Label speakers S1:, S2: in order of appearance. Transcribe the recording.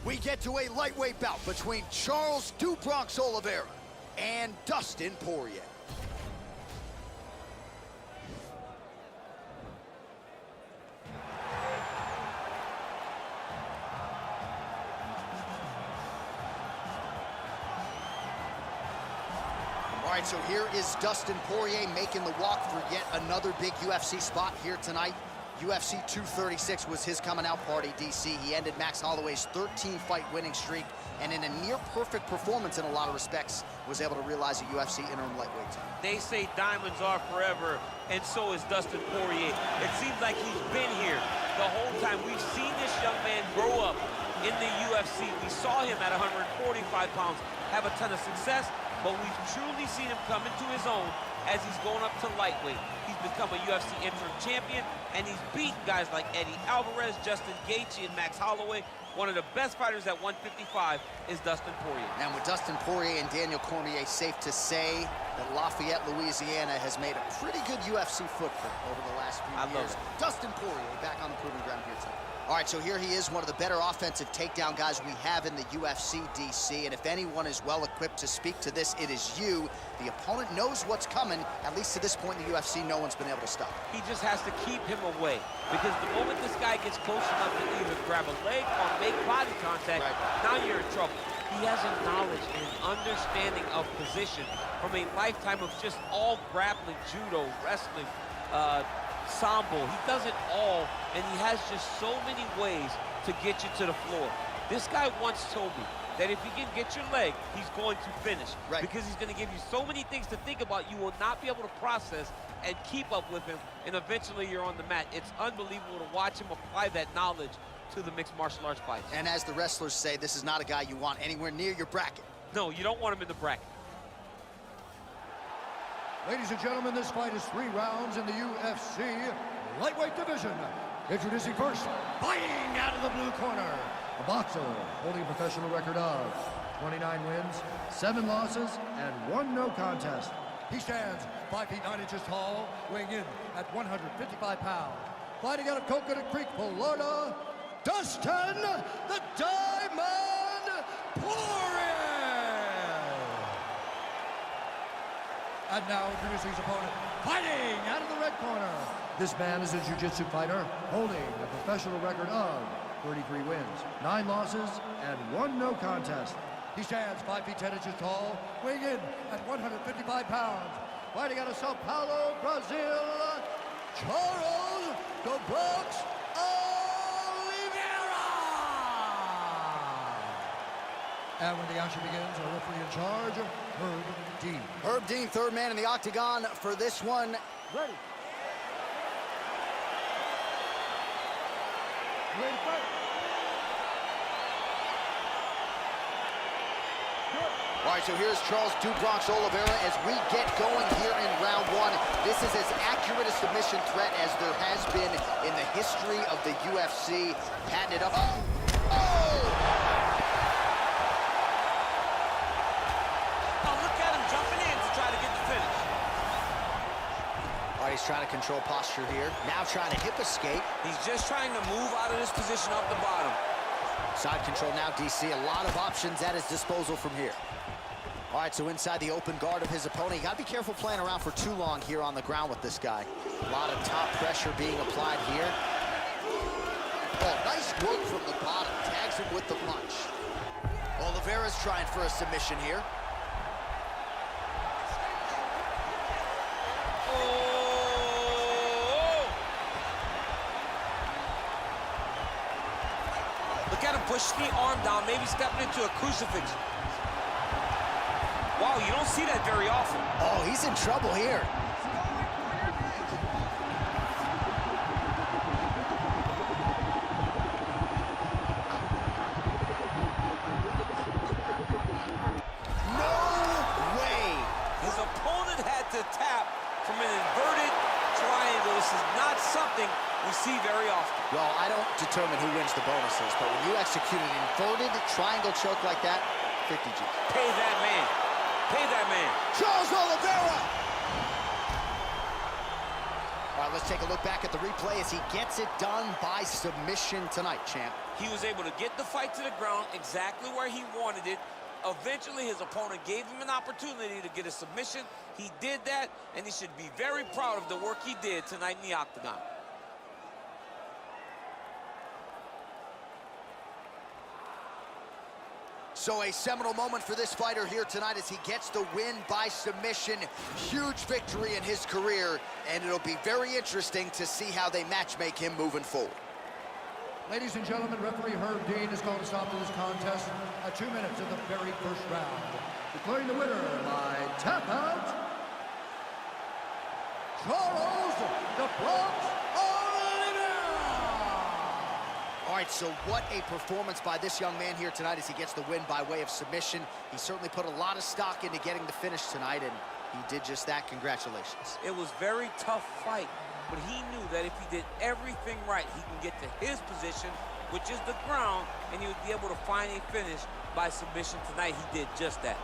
S1: We get to a lightweight bout between Charles "Du Bronx" Oliveria and Dustin Poirier. All right, so here is Dustin Poirier making the walk for yet another big UFC spot here tonight. UFC 236 was his coming out party, DC. He ended Max Holloway's 13-fight winning streak, and in a near-perfect performance in a lot of respects, was able to realize a UFC interim lightweight title.
S2: They say diamonds are forever, and so is Dustin Poirier. It seems like he's been here the whole time. We've seen this young man grow up in the UFC. We saw him at 145 pounds have a ton of success, but we've truly seen him come into his own as he's going up to lightweight. He's become a UFC interim champion, and he's beaten guys like Eddie Alvarez, Justin Gaethje, and Max Holloway. One of the best fighters at 155 is Dustin Poirier.
S1: And with Dustin Poirier and Daniel Cormier, safe to say that Lafayette, Louisiana has made a pretty good UFC footprint over the last few years. Dustin Poirier back on the proving ground here tonight. All right, so here he is, one of the better offensive takedown guys we have in the UFC, DC. And if anyone is well-equipped to speak to this, it is you. The opponent knows what's coming. At least to this point in the UFC, no one's been able to stop him.
S2: He just has to keep him away, because the moment this guy gets close enough to either grab a leg or make body contact, now you're in trouble. He has a knowledge and an understanding of position from a lifetime of just all grappling, judo, wrestling, sambo. He does it all, and he has just so many ways to get you to the floor. This guy once told me that if he can get your leg, he's going to finish. Because he's going to give you so many things to think about, you will not be able to process and keep up with him, and eventually you're on the mat. It's unbelievable to watch him apply that knowledge to the mixed martial arts fights. And
S1: as the wrestlers say, this is not a guy you want anywhere near your bracket.
S2: No, you don't want him in the bracket.
S3: Ladies and gentlemen, this fight is 3 rounds in the UFC lightweight division. Introducing first, fighting out of the blue corner, a boxer holding a professional record of 29 wins, 7 losses, and 1 no contest. He stands 5 feet 9 inches tall, weighing in at 155 pounds. Fighting out of Coconut Creek, Florida, Dustin the Diamond Poirier. And now introducing his opponent, fighting out of the red corner. This man is a jiu-jitsu fighter holding a professional record of 33 wins, 9 losses, and 1 no contest. He stands 5 feet 10 inches tall, weighing in at 155 pounds. Fighting out of Sao Paulo, Brazil, Charles "Du Bronx" Oliveria. And when the action begins, our referee in charge, Herb Dean.
S1: Herb Dean, third man in the octagon for this one.
S3: Ready. Ready to fight.
S1: All right, so here's Charles "Du Bronx" Oliveria as we get going here in round 1. This is as accurate a submission threat as there has been in the history of the UFC. Patting it up. Oh!
S2: Look at him jumping in to try to get the finish.
S1: All right, he's trying to control posture here. Now trying to hip escape.
S2: He's just trying to move out of this position off the bottom.
S1: Side control now, DC. A lot of options at his disposal from here. All right, so inside the open guard of his opponent. You got to be careful playing around for too long here on the ground with this guy. A lot of top pressure being applied here. Oh, nice work from the bottom. Tags him with the punch. Oliveira's trying for a submission here.
S2: Look at him push the arm down, maybe stepping into a crucifix. Wow, you don't see that very often.
S1: Oh, he's in trouble here. No way.
S2: His opponent had to tap from an inverted triangle. This is not something we see very often.
S1: Well, I don't determine who wins the bonuses, but when you execute an inverted triangle choke like that, 50 G.
S2: Pay that man. Pay that man.
S1: Charles Oliveria! All All right, let's take a look back at the replay as he gets it done by submission tonight, champ.
S2: He was able to get the fight to the ground exactly where he wanted it. Eventually, his opponent gave him an opportunity to get a submission. He did that, and he should be very proud of the work he did tonight in the octagon.
S1: So a seminal moment for this fighter here tonight as he gets the win by submission. Huge victory in his career, and it'll be very interesting to see how they matchmake him moving forward.
S3: Ladies and gentlemen, referee Herb Dean has called a stop to this contest at 2 minutes of the very first round. Declaring the winner by tap out, Charles the Bronx Oliveria!
S1: All right, so what a performance by this young man here tonight as he gets the win by way of submission. He certainly put a lot of stock into getting the finish tonight, and he did just that. Congratulations.
S2: It was a very tough fight, but he knew that if he did everything right, he can get to his position, which is the ground, and he would be able to find a finish by submission tonight. He did just that.